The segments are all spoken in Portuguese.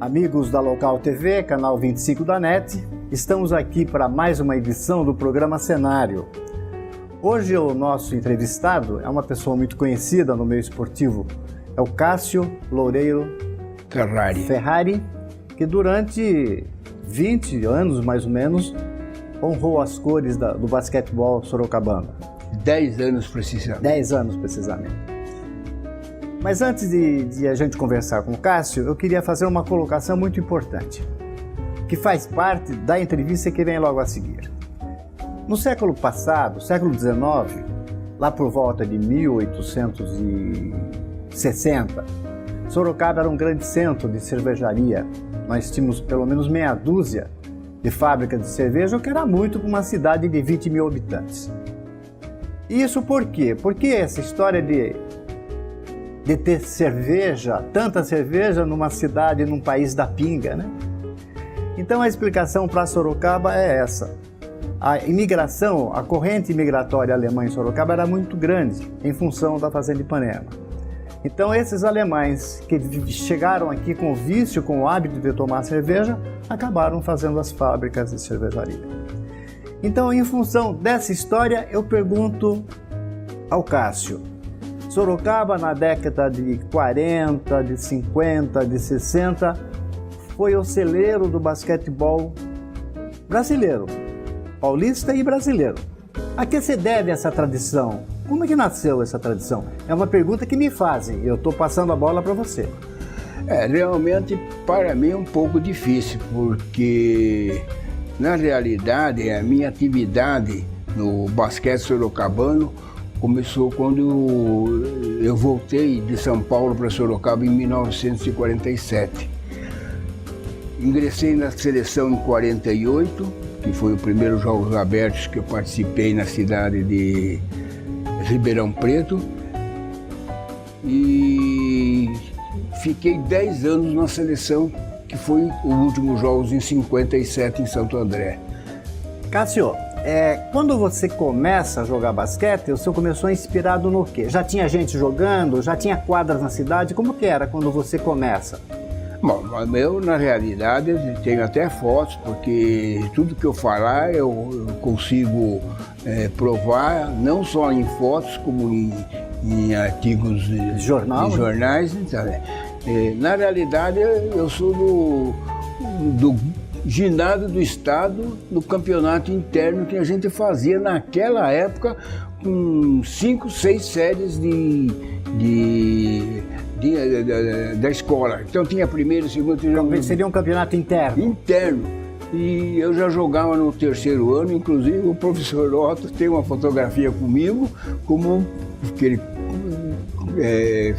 Amigos da Local TV, canal 25 da NET, estamos aqui para mais uma edição do programa Cenário. Hoje o nosso entrevistado é uma pessoa muito conhecida no meio esportivo, é o Cássio Loureiro Ferrari, que durante 20 anos mais ou menos honrou as cores do basquetebol sorocabano. 10 anos precisamente. 10 anos precisamente. Mas antes de a gente conversar com o Cássio, eu queria fazer uma colocação muito importante, que faz parte da entrevista que vem logo a seguir. No século passado, século XIX, lá por volta de 1860, Sorocaba era um grande centro de cervejaria. Nós tínhamos pelo menos meia dúzia de fábricas de cerveja, o que era muito para uma cidade de 20 mil habitantes. E isso por quê? Porque essa história de ter cerveja, tanta cerveja numa cidade, num país da pinga, né? Então a explicação para Sorocaba é essa. A imigração, a corrente imigratória alemã em Sorocaba era muito grande em função da Fazenda Ipanema. Então esses alemães que chegaram aqui com o vício, com o hábito de tomar cerveja, acabaram fazendo as fábricas de cervejaria. Então, em função dessa história, eu pergunto ao Cássio, Sorocaba na década de 40, de 50, de 60, foi o celeiro do basquetebol brasileiro, paulista e brasileiro. A que se deve essa tradição? Como é que nasceu essa tradição? É uma pergunta que me fazem, eu estou passando a bola para você. Realmente para mim é um pouco difícil, porque na realidade a minha atividade no basquete sorocabano começou quando eu voltei de São Paulo para Sorocaba em 1947. Ingressei na seleção em 48, que foi o primeiro Jogos Abertos que eu participei na cidade de Ribeirão Preto. E fiquei 10 anos na seleção, que foi os últimos Jogos em 57 em Santo André. Cássio, quando você começa a jogar basquete, o senhor começou inspirado no quê? Já tinha gente jogando? Já tinha quadras na cidade? Como que era quando você começa? Bom, eu na realidade tenho até fotos, porque tudo que eu falar eu consigo provar, não só em fotos, como em artigos de jornais. Então, na realidade eu sou do ginásio do estado, no campeonato interno que a gente fazia naquela época com 5, 6 séries da escola. Então tinha primeiro, segundo, terceiro. Seria um campeonato interno? Interno. E eu já jogava no terceiro ano, inclusive o professor Otto tem uma fotografia comigo, porque ele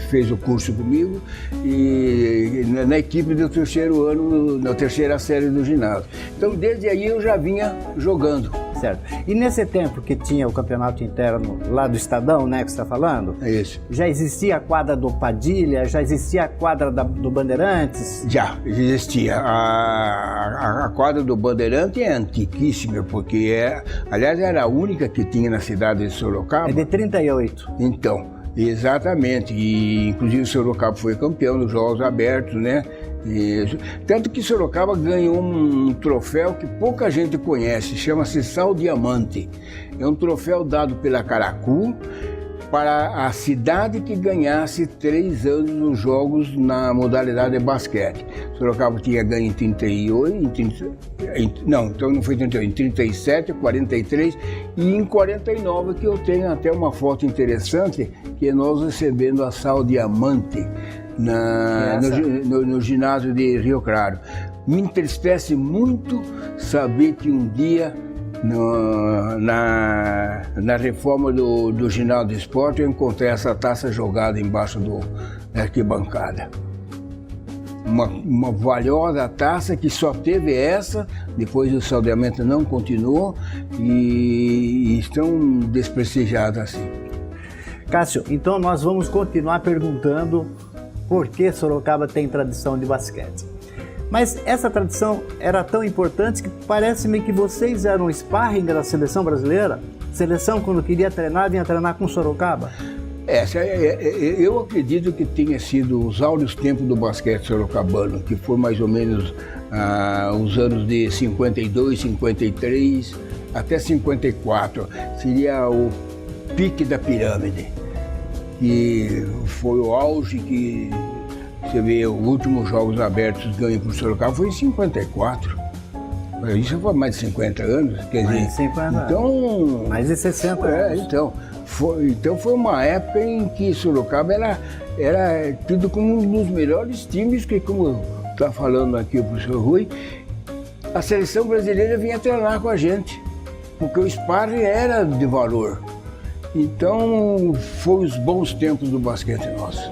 fez o curso comigo, e na equipe do terceiro ano, na terceira série do ginásio. Então desde aí eu já vinha jogando. Certo. E nesse tempo que tinha o campeonato interno lá do Estadão, né, que você está falando? É isso. Já existia a quadra do Padilha, já existia a quadra do Bandeirantes? Já existia. A quadra do Bandeirante é antiquíssima, porque aliás, era a única que tinha na cidade de Sorocaba. É de 38. Então, exatamente. E inclusive o Sorocaba foi campeão dos Jogos Abertos, né? Tanto que Sorocaba ganhou um troféu que pouca gente conhece, chama-se Sal Diamante. É um troféu dado pela Caracu para a cidade que ganhasse 3 anos nos jogos na modalidade de basquete. Sorocaba tinha ganho em 38, então não foi 38, em 37, 43 e em 49, que eu tenho até uma foto interessante, que é nós recebendo a Sal Diamante no ginásio de Rio Claro. Me entristece muito saber que um dia na reforma do ginásio de esporte eu encontrei essa taça jogada embaixo da arquibancada. Uma valiosa taça que só teve essa, depois o saldeamento não continuou e estão desprestigiadas assim. Cássio, então nós vamos continuar perguntando por que Sorocaba tem tradição de basquete. Mas essa tradição era tão importante que parece-me que vocês eram sparring da seleção brasileira? Seleção, quando queria treinar, vinha treinar com Sorocaba? Eu acredito que tenha sido os áureos tempos do basquete sorocabano, que foi mais ou menos os anos de 52, 53 até 54. Seria o pique da pirâmide, que foi o auge que você vê, os últimos Jogos Abertos ganhos por Sorocaba foi em 54. Isso foi mais de 50 anos, quer dizer, mais de 50 então, mais de 60 anos. Então foi uma época em que Sorocaba era tido como um dos melhores times, que, como está falando aqui o professor Rui, a seleção brasileira vinha treinar com a gente, porque o sparring era de valor. Então, foi os bons tempos do basquete nosso.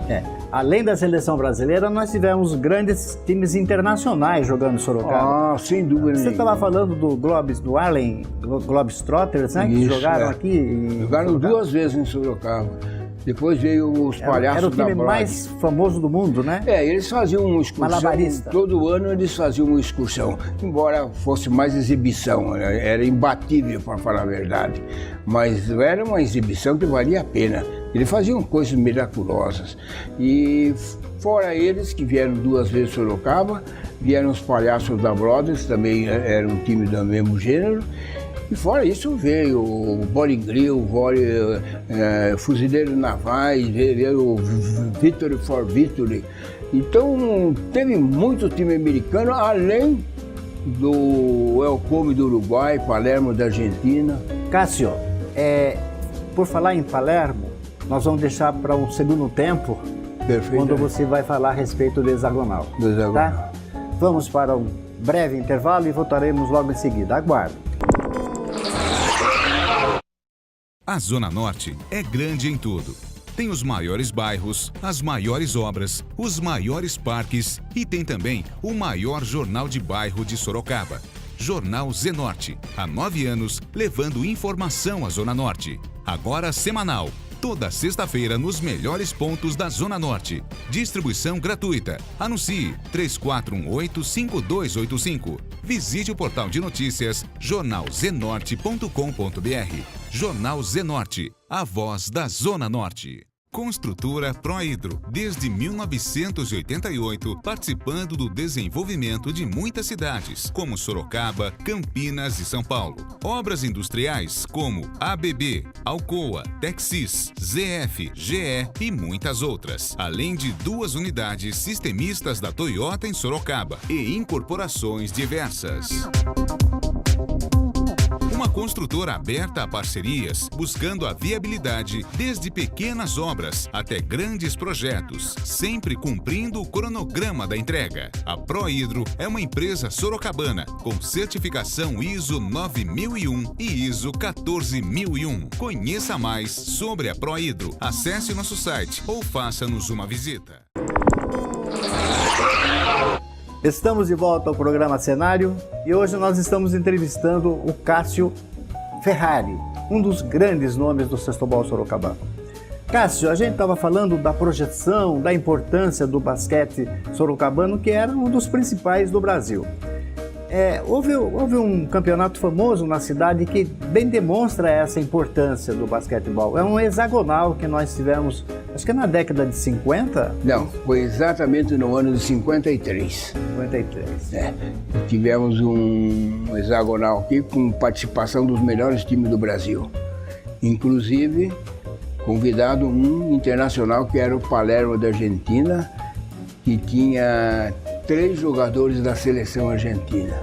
Além da seleção brasileira, nós tivemos grandes times internacionais jogando em Sorocaba. Sem dúvida. Você estava falando do Harlem Globetrotters, né? Que jogaram aqui. Jogaram 2 vezes em Sorocaba. Depois veio os Palhaços da Broadway. Era o time mais famoso do mundo, né? Eles faziam uma excursão. Malabarista. Todo ano eles faziam uma excursão. Embora fosse mais exibição, era imbatível, para falar a verdade. Mas era uma exibição que valia a pena. Eles faziam coisas miraculosas. E fora eles, que vieram 2 vezes a Sorocaba, vieram os Palhaços da Broadway, também era um time do mesmo gênero. E fora isso veio o Bowling Grill, Fuzileiro Navais, veio o Victory for Victory. Então teve muito time americano, além do El Come do Uruguai, Palermo da Argentina. Cássio, por falar em Palermo, nós vamos deixar para um segundo tempo, quando você vai falar a respeito do hexagonal. Tá? Vamos para um breve intervalo e voltaremos logo em seguida. Aguarde. A Zona Norte é grande em tudo. Tem os maiores bairros, as maiores obras, os maiores parques e tem também o maior jornal de bairro de Sorocaba. Jornal Zenorte. Há 9 anos, levando informação à Zona Norte. Agora semanal. Toda sexta-feira nos melhores pontos da Zona Norte. Distribuição gratuita. Anuncie 3418-5285. Visite o portal de notícias jornalzenorte.com.br. Jornal Zenorte, a voz da Zona Norte. Construtora Prohidro, desde 1988, participando do desenvolvimento de muitas cidades, como Sorocaba, Campinas e São Paulo. Obras industriais como ABB, Alcoa, Texis, ZF, GE e muitas outras. Além de 2 unidades sistemistas da Toyota em Sorocaba e incorporações diversas. Uma construtora aberta a parcerias, buscando a viabilidade desde pequenas obras até grandes projetos, sempre cumprindo o cronograma da entrega. A Prohidro é uma empresa sorocabana com certificação ISO 9001 e ISO 14001. Conheça mais sobre a Prohidro. Acesse nosso site ou faça-nos uma visita. Estamos de volta ao programa Cenário e hoje nós estamos entrevistando o Cássio Ferrari, um dos grandes nomes do sextobol sorocabano. Cássio, a gente estava falando da projeção, da importância do basquete sorocabano, que era um dos principais do Brasil. Houve um campeonato famoso na cidade que bem demonstra essa importância do basquetebol. É um hexagonal que nós tivemos, acho que é na década de 50? Não, foi exatamente no ano de 53. 53. Tivemos um hexagonal aqui com participação dos melhores times do Brasil. Inclusive, convidado um internacional que era o Palermo da Argentina, que tinha 3 jogadores da seleção argentina.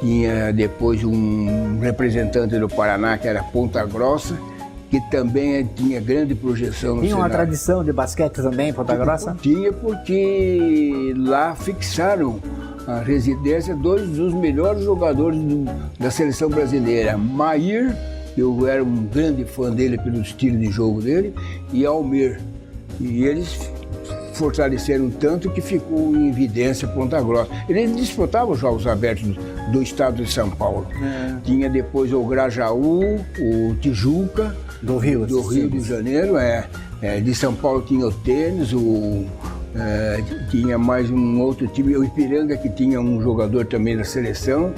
Tinha depois um representante do Paraná, que era Ponta Grossa, que também tinha grande projeção no Tinha uma cenário. Tradição de basquete também, Ponta Grossa? Tinha, porque lá fixaram a residência 2 dos melhores jogadores da seleção brasileira. Mair, eu era um grande fã dele pelo estilo de jogo dele, e Almir. E eles fortaleceram tanto que ficou em evidência Ponta Grossa. Eles disputavam os Jogos Abertos do estado de São Paulo. Tinha depois o Grajaú, o Tijuca, do Rio de Janeiro. De São Paulo tinha o Tênis, tinha mais um outro time, o Ipiranga, que tinha um jogador também da seleção.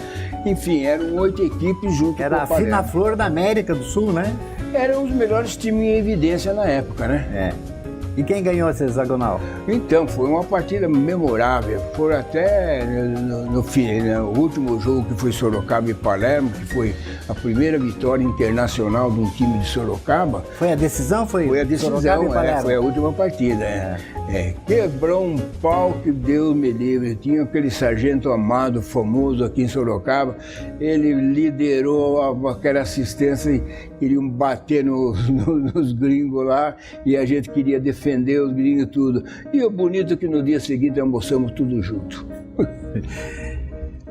Enfim, eram 8 equipes junto com o Palermo. Era a fina flor da América do Sul, né? eram os melhores times em evidência na época, né? E quem ganhou esse hexagonal? Então, foi uma partida memorável. Foram até no fim, né, o último jogo que foi Sorocaba e Palermo, que foi a primeira vitória internacional de um time de Sorocaba. Foi a decisão? Foi a decisão, foi a última partida. Quebrou um pau que Deus me livre. Tinha aquele sargento Amado, famoso aqui em Sorocaba. Ele liderou aquela assistência e queriam bater nos gringos lá e a gente queria defender os gringos e tudo. E o bonito é que no dia seguinte almoçamos tudo junto.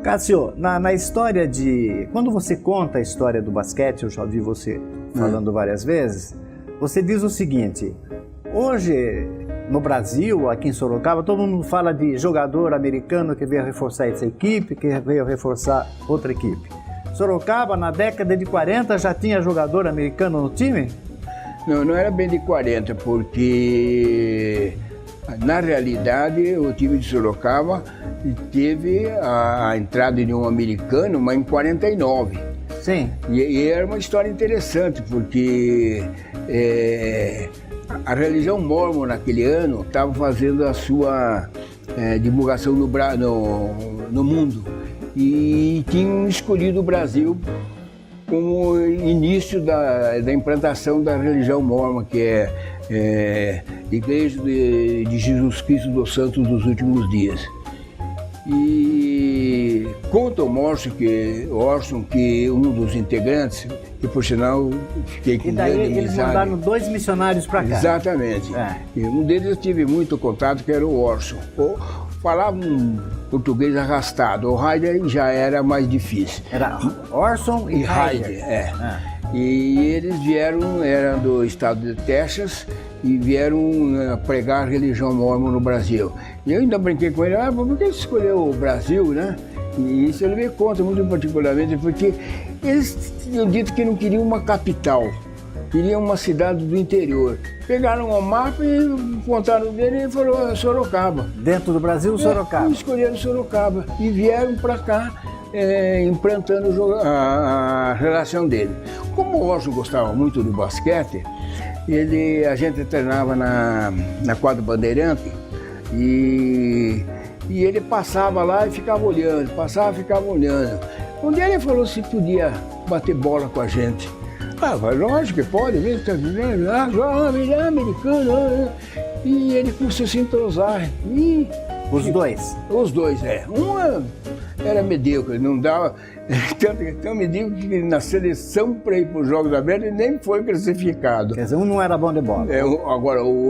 Cássio, na história de... Quando você conta a história do basquete, eu já ouvi você falando várias vezes, você diz o seguinte: hoje, no Brasil, aqui em Sorocaba, todo mundo fala de jogador americano que veio reforçar essa equipe, que veio reforçar outra equipe. Sorocaba, na década de 40, já tinha jogador americano no time? Não era bem de 40, porque na realidade o time de Sorocaba teve a entrada de um americano, mas em 49. Sim. E era uma história interessante, porque a religião mórmon naquele ano estava fazendo a sua divulgação no mundo. E tinham escolhido o Brasil como início da implantação da religião mórmon, que é Igreja de Jesus Cristo dos Santos dos Últimos Dias. E conta o Orson, que um dos integrantes, que por sinal fiquei com grande amizade. Eles mandaram 2 missionários para cá. Exatamente. E um deles eu tive muito contato, que era o Orson. Falava um português arrastado. O Heider já era mais difícil. Era Orson e Heider. E eles eram do estado de Texas e vieram pregar a religião mórmon no Brasil. E eu ainda brinquei com ele, por que você escolheu o Brasil, né? E isso ele me conta muito particularmente, porque eles tinham dito que não queriam uma capital, queriam uma cidade do interior. Pegaram o mapa e contaram dele e falou Sorocaba. Dentro do Brasil, Sorocaba. Escolheram Sorocaba e vieram para cá implantando a relação dele. Como o Orson gostava muito do basquete, a gente treinava na quadra Bandeirante e ele passava lá e ficava olhando, Um dia ele falou se podia bater bola com a gente. Lógico que pode, mesmo, tá vivendo, americano. E ele começou a se entrosar. Os dois? Os dois, Um era medíocre, não dava. Tão medíocre que na seleção para ir para os Jogos Abertos ele nem foi classificado. Quer dizer, um não era bom de bola. Agora, o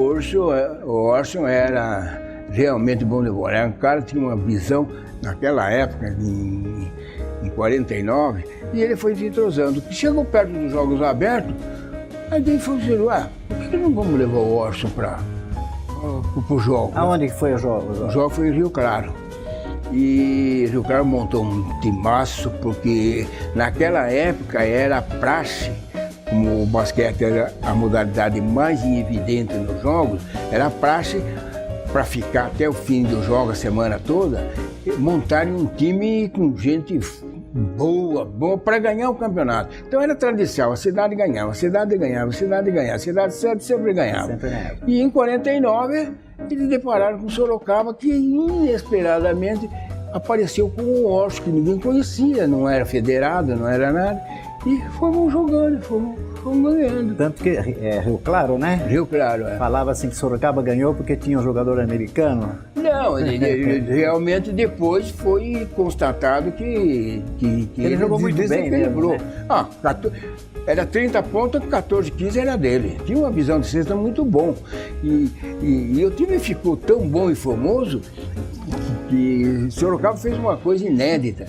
Orson era realmente bom de bola. Era um cara que tinha uma visão, naquela época, em 49, e ele foi se entrosando. Chegou perto dos Jogos Abertos, aí ele falou assim, por que não vamos levar o Orson para o jogo? Aonde que foi o jogo? O jogo foi em Rio Claro. E Rio Claro montou um timaço, porque naquela época era praxe, como o basquete era a modalidade mais evidente nos jogos, era praxe para ficar até o fim do jogo, a semana toda, montarem um time com gente boa para ganhar o campeonato. Então era tradição, a cidade ganhava, a cidade sempre ganhava. E em 49 eles depararam com Sorocaba, que inesperadamente apareceu com um Orson que ninguém conhecia, não era federado, não era nada, e fomos jogando, fomos ganhando. Tanto que Rio Claro, né? Rio Claro, Falava assim que Sorocaba ganhou porque tinha um jogador americano? Não, realmente depois foi constatado que ele jogou muito bem mesmo, né? Era 30 pontos, 14, 15 era dele. Tinha uma visão de cesta muito bom. E o time ficou tão bom e famoso que Sorocaba fez uma coisa inédita.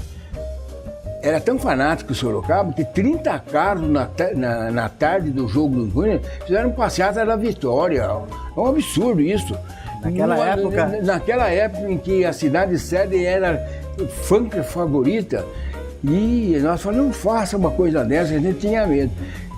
Era tão fanático o Sorocaba que 30 carros na tarde do jogo do Júnior fizeram passeata da vitória. É um absurdo isso. Naquela época em que a cidade sede era funk favorita, e nós falamos, não faça uma coisa dessa, a gente tinha medo.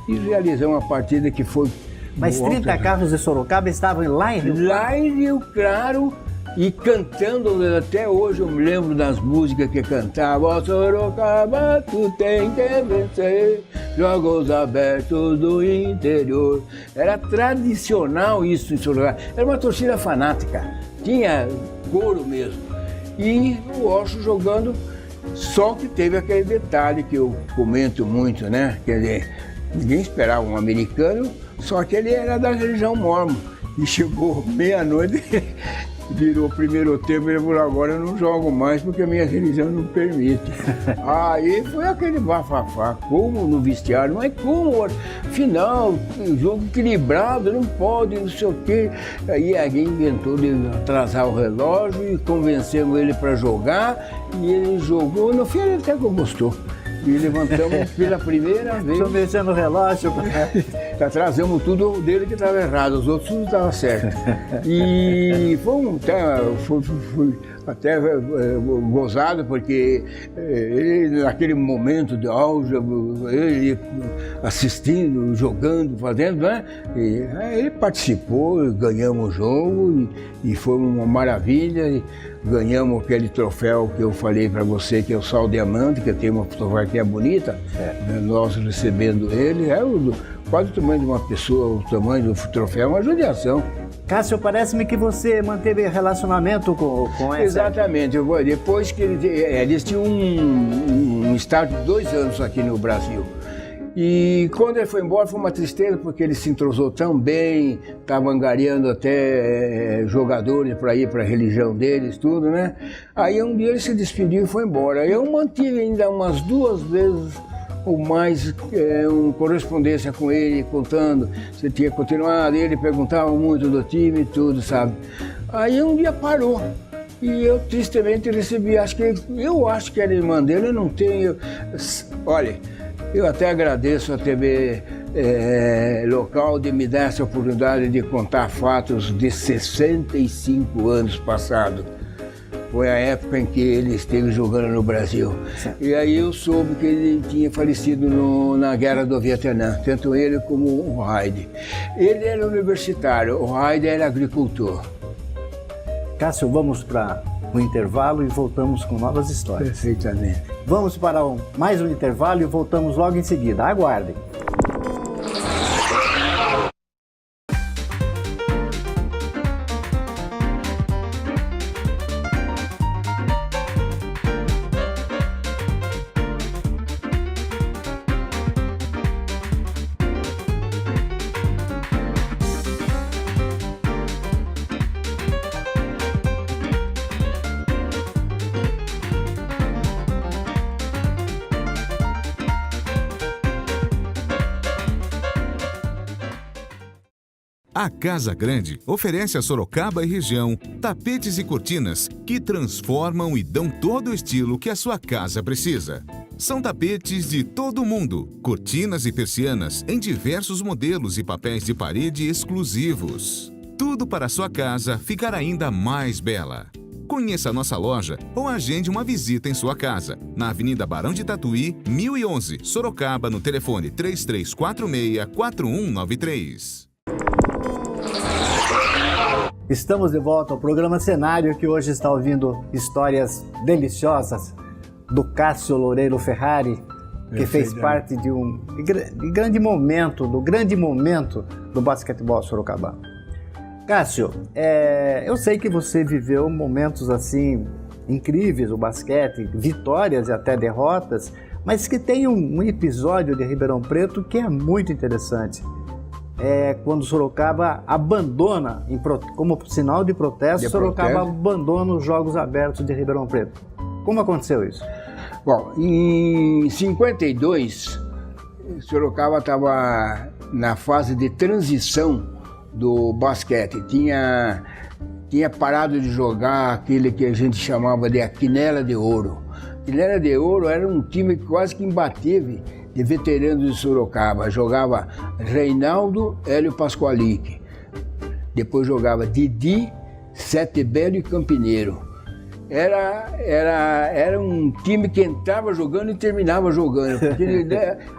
E realizamos uma partida que foi... Mas 30 carros de Sorocaba estavam lá em Rio Claro? Lá em Rio Claro, e cantando, até hoje eu me lembro das músicas que cantava. Ó Sorocaba, tu tem que vencer, jogos abertos do interior. Era tradicional isso em Sorocaba, era uma torcida fanática, tinha coro mesmo. E o Washington jogando, só que teve aquele detalhe que eu comento muito, né? Quer dizer, ninguém esperava um americano, só que ele era da religião mórmon. E chegou meia-noite, virou o primeiro tempo, ele falou, agora eu não jogo mais porque a minha religião não permite. Aí foi aquele bafafá, como no vestiário, mas como, final, jogo equilibrado, não pode, não sei o quê. Aí alguém inventou de atrasar o relógio e convencemos ele para jogar, e ele jogou, no fim ele até gostou. E levantamos pela primeira vez. Estou mexendo no relógio. Atrasamos tudo dele que estava errado, os outros tudo estava certo. E foi até gozado, porque ele, naquele momento de auge, ele assistindo, jogando, fazendo, né? E aí ele participou, ganhamos o jogo e foi uma maravilha. E ganhamos aquele troféu que eu falei para você, que é o Sal Diamante, que eu tenho uma fotografia bonita, nós recebendo ele, quase o tamanho de uma pessoa, o tamanho do troféu, uma judiação. Cássio, parece-me que você manteve relacionamento com essa... Exatamente, depois que eles tinham um estágio de 2 anos aqui no Brasil. E quando ele foi embora foi uma tristeza, porque ele se entrosou tão bem, estava angariando até jogadores para ir para a religião deles, tudo, né? Aí um dia ele se despediu e foi embora. Eu mantive ainda umas 2 vezes ou mais uma correspondência com ele, contando se tinha continuado. Ele perguntava muito do time e tudo, sabe? Aí um dia parou. E eu tristemente recebi, eu acho que a irmã dele, eu não tenho... Olha, eu até agradeço a TV local de me dar essa oportunidade de contar fatos de 65 anos passados. Foi a época em que ele esteve jogando no Brasil. Sim. E aí eu soube que ele tinha falecido na Guerra do Vietnã, tanto ele como o Raide. Ele era universitário, o Raide era agricultor. Cássio, vamos para um intervalo e voltamos com novas histórias. Perfeitamente. Vamos para mais um intervalo e voltamos logo em seguida. Aguardem. A Casa Grande oferece a Sorocaba e região tapetes e cortinas que transformam e dão todo o estilo que a sua casa precisa. São tapetes de todo o mundo, cortinas e persianas em diversos modelos e papéis de parede exclusivos. Tudo para a sua casa ficar ainda mais bela. Conheça a nossa loja ou agende uma visita em sua casa, na Avenida Barão de Tatuí, 1011, Sorocaba, no telefone 3346-4193. Estamos de volta ao programa Cenário, que hoje está ouvindo histórias deliciosas do Cássio Loureiro Ferrari, que fez parte de um grande momento do basquetebol sorocabano. Cássio, eu sei que você viveu momentos assim incríveis no basquete, vitórias e até derrotas, mas que tem um episódio de Ribeirão Preto que é muito interessante. Quando Sorocaba abandona, como sinal de protesto, Sorocaba abandona os Jogos Abertos de Ribeirão Preto. Como aconteceu isso? Bom, em 52, Sorocaba estava na fase de transição do basquete. Tinha parado de jogar aquele que a gente chamava de a Quinela de Ouro. Quinela de Ouro era um time quase que imbatível de veteranos de Sorocaba. Jogava Reinaldo, Hélio Pasqualic. Depois jogava Didi, Sete Belo e Campineiro. era um time que entrava jogando e terminava jogando. Porque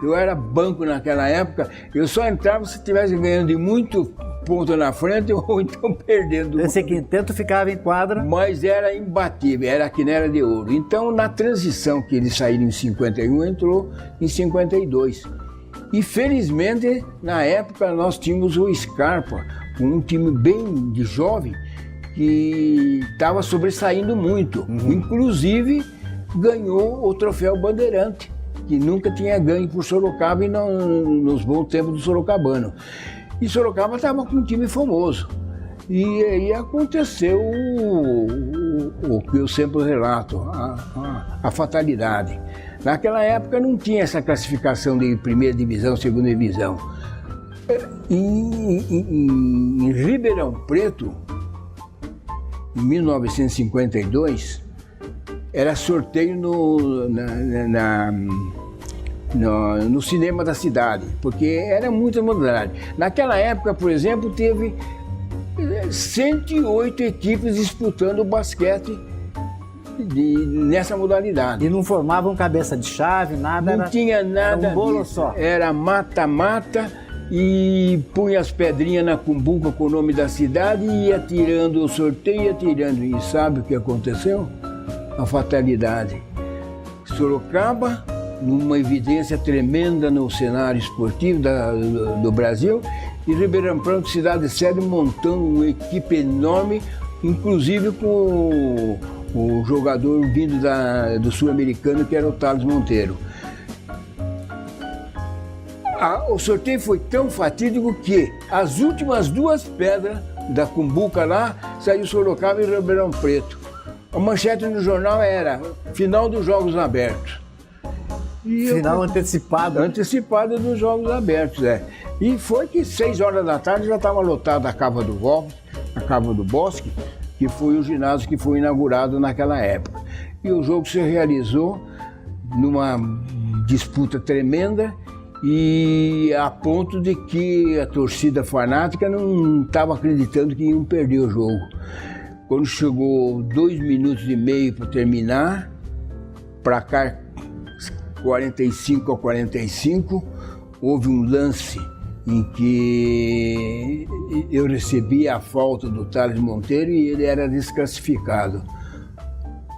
eu era banco naquela época, eu só entrava se estivesse ganhando de muito ponto na frente ou então perdendo. Esse quinteto ficava em quadra. Mas era imbatível, era que nem era de ouro. Então, na transição que eles saíram em 51, entrou em 52. E felizmente, na época, nós tínhamos o Scarpa, um time bem de jovem, que estava sobressaindo muito. Inclusive, ganhou o troféu Bandeirante, que nunca tinha ganho por Sorocaba e nos bons tempos do sorocabano. E Sorocaba estava com um time famoso. E aí aconteceu o que eu sempre relato, a fatalidade. Naquela época não tinha essa classificação de primeira divisão, segunda divisão. Em Ribeirão Preto, em 1952, era sorteio no cinema da cidade, porque era muita modalidade. Naquela época, por exemplo, teve 108 equipes disputando o basquete nessa modalidade. E não formavam cabeça de chave, nada? Não tinha nada. Era um bolo disso. só. Era mata-mata e punha as pedrinhas na cumbuca com o nome da cidade e ia tirando o sorteio, ia tirando. E sabe o que aconteceu? A fatalidade. Sorocaba, numa evidência tremenda no cenário esportivo do Brasil, e Ribeirão Preto, cidade sede, montando uma equipe enorme, inclusive com o jogador vindo do sul-americano, que era o Thales Monteiro. O sorteio foi tão fatídico que as últimas duas pedras da cumbuca lá saiu Sorocaba e Ribeirão Preto. A manchete no jornal era final dos Jogos Abertos. Final antecipado. Antecipada dos Jogos Abertos, é. E foi que 6 horas da tarde já estava lotada a Cava do Bosque, que foi o ginásio que foi inaugurado naquela época. E o jogo se realizou numa disputa tremenda e a ponto de que a torcida fanática não estava acreditando que iam perder o jogo. Quando chegou 2 minutos e meio para terminar, para cá 45-45, houve um lance em que eu recebi a falta do Thales Monteiro e ele era desclassificado.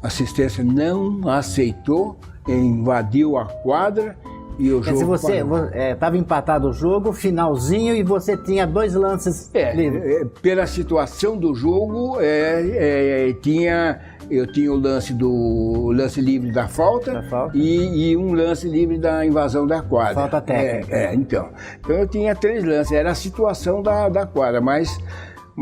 A assistência não aceitou, invadiu a quadra e o jogo parou. Quer dizer, você estava empatado o jogo, finalzinho, e você tinha 2 lances livres. Pela situação do jogo, eu tinha o lance livre da falta, e um lance livre da invasão da quadra. Falta técnica. Então eu tinha 3 lances, era a situação da quadra, mas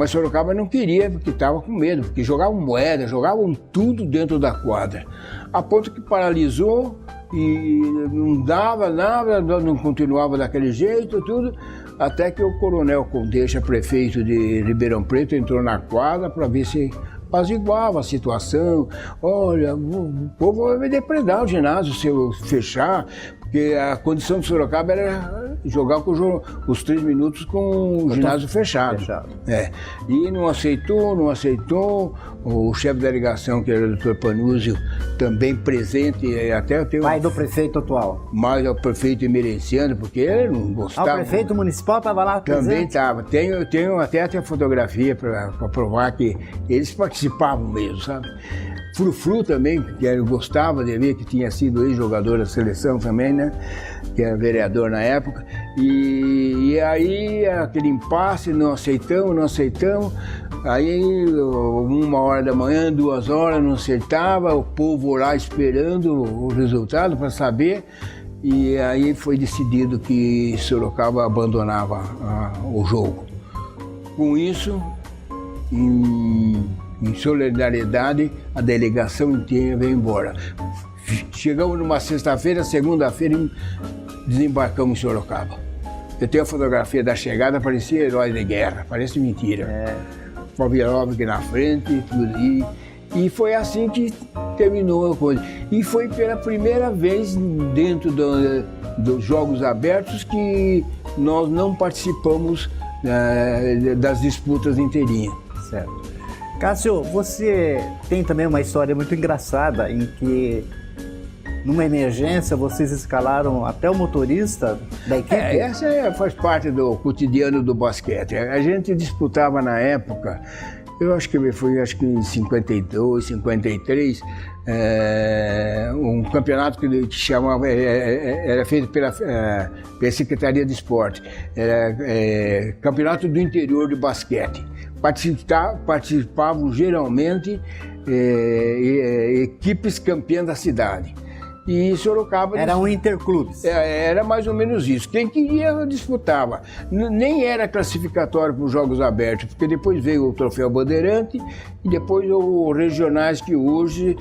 Sorocaba não queria, porque estava com medo, porque jogavam moeda, jogavam tudo dentro da quadra, a ponto que paralisou e não dava nada, não continuava daquele jeito, tudo, até que o Coronel Condeixa, prefeito de Ribeirão Preto, entrou na quadra para ver se apaziguava a situação. Olha, o povo vai depredar o ginásio se eu fechar, porque a condição de Sorocaba era jogar com os 3 minutos com o ginásio fechado. E não aceitou. O chefe da delegação, que era o Dr. Panúzio, também presente, até tem pai do prefeito atual. Mas é o prefeito emerenciano, porque ele não gostava. O prefeito municipal estava lá presente? Também estava. Tenho até a fotografia para provar que eles participavam mesmo, sabe? Frufru também, que eu gostava de ver, que tinha sido ex-jogador da seleção também, né? Que era vereador na época. E aí, aquele impasse, não aceitamos. Aí, 1 hora da manhã, 2 horas, não acertava, o povo lá esperando o resultado para saber. E aí foi decidido que Sorocaba abandonava o jogo. Com isso, em solidariedade, a delegação inteira veio embora. Chegamos numa sexta-feira, segunda-feira desembarcamos em Sorocaba. Eu tenho a fotografia da chegada, parecia herói de guerra, parece mentira. Fabianovic na frente, tudo. E foi assim que terminou a coisa. E foi pela primeira vez dentro dos Jogos Abertos que nós não participamos das disputas inteirinhas. Certo. Cássio, você tem também uma história muito engraçada em que, numa emergência, vocês escalaram até o motorista da equipe? Essa faz parte do cotidiano do basquete. A gente disputava na época, eu acho que foi em 52, 53, um campeonato que chamava, era feito pela Secretaria de Esporte, era Campeonato do Interior de Basquete. Participavam geralmente equipes campeãs da cidade. E Sorocaba... Era um interclubes. Era mais ou menos isso. Quem queria disputava. Nem era classificatório para os Jogos Abertos, porque depois veio o Troféu Bandeirante e depois os regionais, que hoje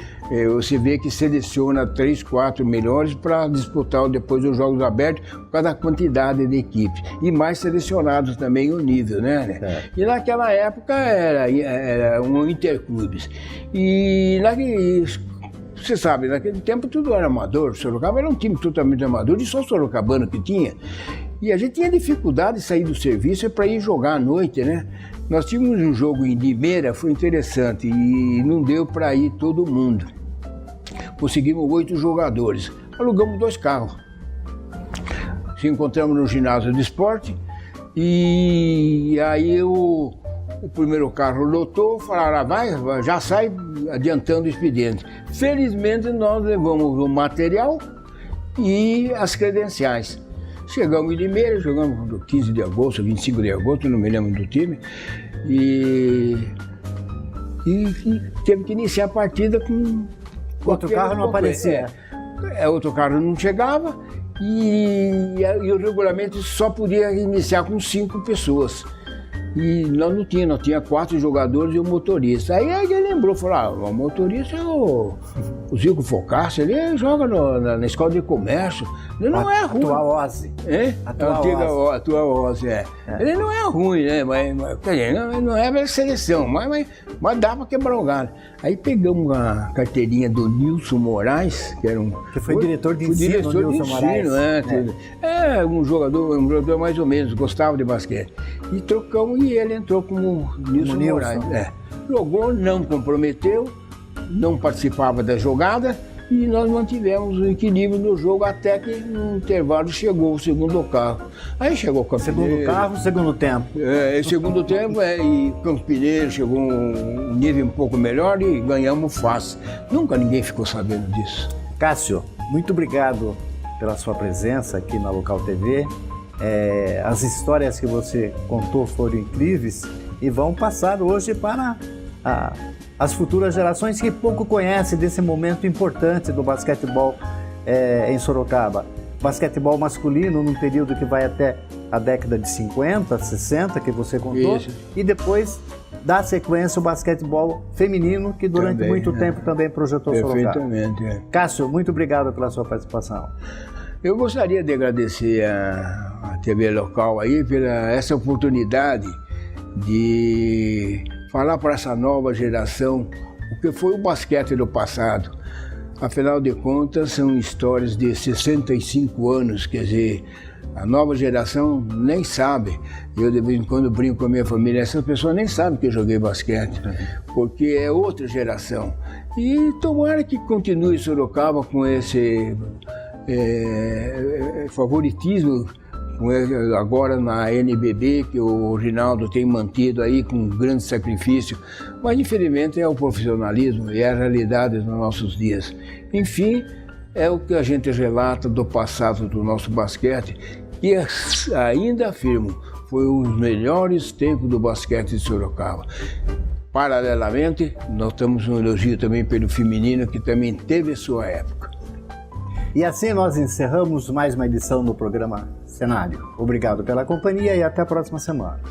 você vê que seleciona 3, 4 melhores para disputar depois os Jogos Abertos por causa da quantidade de equipes. E mais selecionados também o nível, né? E naquela época era um interclubes. Você sabe, naquele tempo tudo era amador. Sorocaba era um time totalmente amador e só sorocabano que tinha. E a gente tinha dificuldade de sair do serviço para ir jogar à noite, né? Nós tínhamos um jogo em Limeira, foi interessante, e não deu para ir todo mundo. Conseguimos 8 jogadores, alugamos 2 carros. Se encontramos no ginásio de esporte e aí o primeiro carro lotou, falaram, vai, já sai adiantando o expediente. Felizmente nós levamos o material e as credenciais. Chegamos em Limeira, jogamos no 15 de agosto, 25 de agosto, não me lembro do time, e teve que iniciar a partida com... Outro carro não aparecia. Outro carro não chegava e o regulamento só podia iniciar com 5 pessoas. E nós não tinha 4 jogadores e um motorista. Aí ele lembrou, falou, o motorista é o Zico Focassi, ele joga na escola de comércio, ele não é ruim. Atual Ozzy. Atual Ozzy, Ele não é ruim, né? Mas não é seleção, mas dá pra quebrar o galho. Aí pegamos a carteirinha do Nilson Moraes, que foi diretor de ensino, Nilson Moraes. Um jogador mais ou menos, gostava de basquete. E trocamos e ele entrou como Nilson Moraes. Jogou, não comprometeu, não participava da jogada e nós mantivemos o equilíbrio no jogo até que no intervalo chegou o segundo carro. Aí chegou o Campos Pinheiro. Segundo carro, segundo tempo. Segundo tempo, e Campos Pinheiro chegou um nível um pouco melhor e ganhamos fácil. Nunca ninguém ficou sabendo disso. Cássio, muito obrigado pela sua presença aqui na Local TV. As histórias que você contou foram incríveis e vão passar hoje para as futuras gerações que pouco conhecem desse momento importante do basquetebol em Sorocaba. Basquetebol masculino num período que vai até a década de 50, 60, que você contou, Isso. E depois dá sequência o basquetebol feminino, que durante muito tempo também projetou Sorocaba. Perfeitamente. Cássio, muito obrigado pela sua participação. Eu gostaria de agradecer a TV Local aí pela essa oportunidade de falar para essa nova geração o que foi o basquete do passado. Afinal de contas, são histórias de 65 anos, quer dizer, a nova geração nem sabe. Eu de vez em quando brinco com a minha família, essa pessoa nem sabe que eu joguei basquete, porque é outra geração. E tomara que continue Sorocaba com esse favoritismo agora na NBB, que o Rinaldo tem mantido aí com grande sacrifício, mas infelizmente é o profissionalismo e é a realidade dos nossos dias. Enfim, é o que a gente relata do passado do nosso basquete, que ainda afirmo, foi os melhores tempos do basquete de Sorocaba. Paralelamente, nós temos um elogio também pelo feminino, que também teve sua época. E assim nós encerramos mais uma edição do programa Cenário. Obrigado pela companhia e até a próxima semana.